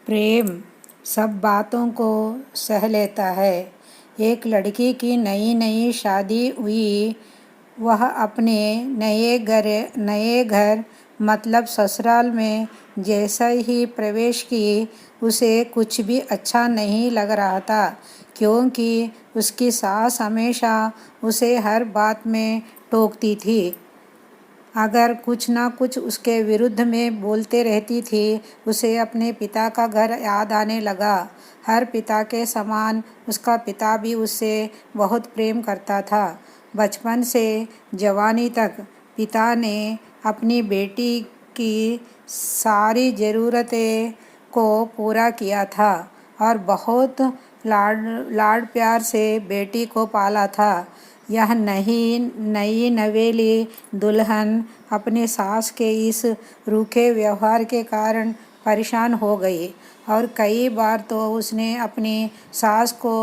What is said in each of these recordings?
प्रेम सब बातों को सह लेता है। एक लड़की की नई नई शादी हुई। वह अपने नए घर मतलब ससुराल में जैसे ही प्रवेश की, उसे कुछ भी अच्छा नहीं लग रहा था, क्योंकि उसकी सास हमेशा उसे हर बात में टोकती थी। अगर कुछ ना कुछ उसके विरुद्ध में बोलते रहती थी। उसे अपने पिता का घर याद आने लगा। हर पिता के समान उसका पिता भी उससे बहुत प्रेम करता था। बचपन से जवानी तक पिता ने अपनी बेटी की सारी ज़रूरतें को पूरा किया था और बहुत लाड प्यार से बेटी को पाला था। यह नई नवेली दुल्हन अपने सास के इस रूखे व्यवहार के कारण परेशान हो गई और कई बार तो उसने अपनी सास को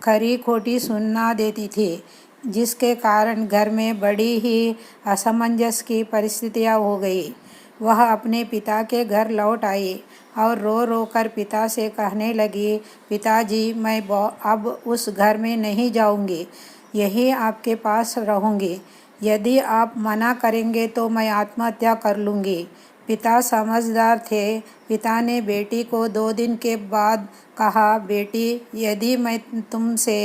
खरी खोटी सुना देती थी, जिसके कारण घर में बड़ी ही असमंजस की परिस्थितियाँ हो गई। वह अपने पिता के घर लौट आई और रो रो कर पिता से कहने लगी, पिताजी, मैं अब उस घर में नहीं जाऊंगी, यही आपके पास रहूंगी। यदि आप मना करेंगे तो मैं आत्महत्या कर लूँगी। पिता समझदार थे। पिता ने बेटी को 2 दिन के बाद कहा, बेटी, यदि मैं तुमसे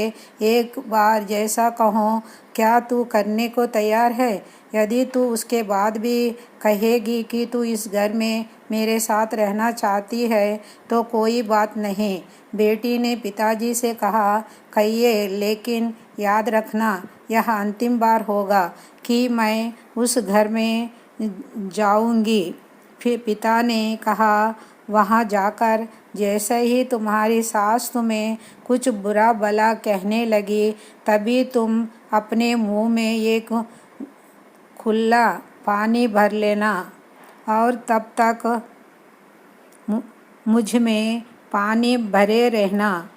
एक बार जैसा कहूँ, क्या तू करने को तैयार है? यदि तू उसके बाद भी कहेगी कि तू इस घर में मेरे साथ रहना चाहती है तो कोई बात नहीं। बेटी ने पिताजी से कहा, कहिए, लेकिन याद रखना, यह अंतिम बार होगा कि मैं उस घर में जाऊंगी। फिर पिता ने कहा, वहाँ जाकर जैसे ही तुम्हारी सास तुम्हें कुछ बुरा भला कहने लगी, तभी तुम अपने मुंह में एक खुला पानी भर लेना और तब तक मुझ में पानी भरे रहना,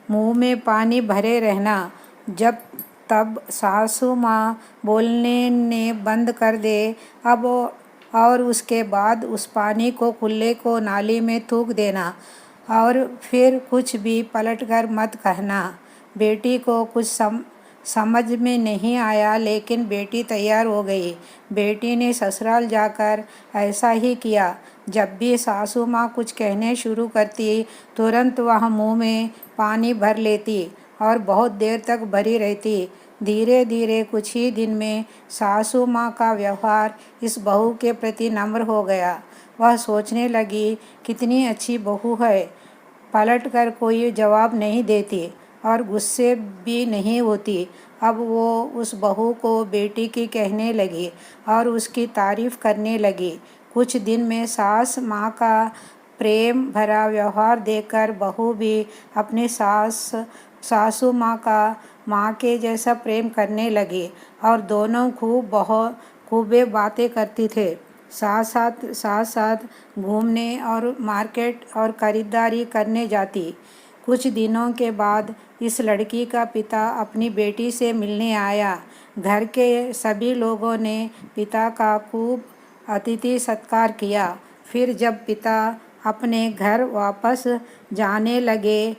मुंह में पानी भरे रहना। जब तब सासू माँ बोलने ने बंद कर दे अब, और उसके बाद उस पानी को खुले को नाली में थूक देना और फिर कुछ भी पलटकर मत कहना। बेटी को कुछ समझ में नहीं आया, लेकिन बेटी तैयार हो गई। बेटी ने ससुराल जाकर ऐसा ही किया। जब भी सासू माँ कुछ कहने शुरू करती, तुरंत वह मुंह में पानी भर लेती और बहुत देर तक भरी रहती। धीरे धीरे कुछ ही दिन में सासू माँ का व्यवहार इस बहू के प्रति नम्र हो गया। वह सोचने लगी, कितनी अच्छी बहू है, पलट कर कोई जवाब नहीं देती और गुस्से भी नहीं होती। अब वो उस बहू को बेटी की कहने लगी और उसकी तारीफ करने लगी। कुछ दिन में सास माँ का प्रेम भरा व्यवहार देखकर बहू भी अपने सासू माँ के जैसा प्रेम करने लगी और दोनों खूबे बातें करती थे। साथ साथ घूमने और मार्केट और ख़रीदारी करने जाती। कुछ दिनों के बाद इस लड़की का पिता अपनी बेटी से मिलने आया। घर के सभी लोगों ने पिता का खूब अतिथि सत्कार किया। फिर जब पिता अपने घर वापस जाने लगे,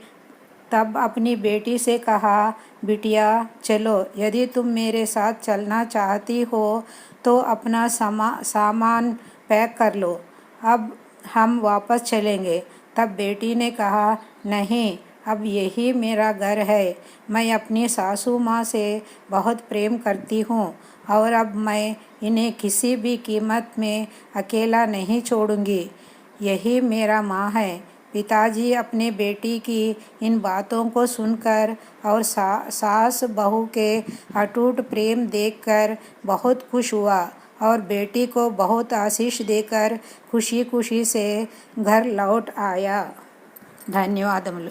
तब अपनी बेटी से कहा, बिटिया, चलो, यदि तुम मेरे साथ चलना चाहती हो तो अपना सामान पैक कर लो, अब हम वापस चलेंगे। तब बेटी ने कहा, नहीं, अब यही मेरा घर है। मैं अपनी सासू माँ से बहुत प्रेम करती हूँ और अब मैं इन्हें किसी भी कीमत में अकेला नहीं छोड़ूंगी। यही मेरा माँ है। पिताजी अपने बेटी की इन बातों को सुनकर और सास बहू के अटूट प्रेम देखकर बहुत खुश हुआ और बेटी को बहुत आशीष देकर खुशी खुशी से घर लौट आया। धन्यवाद।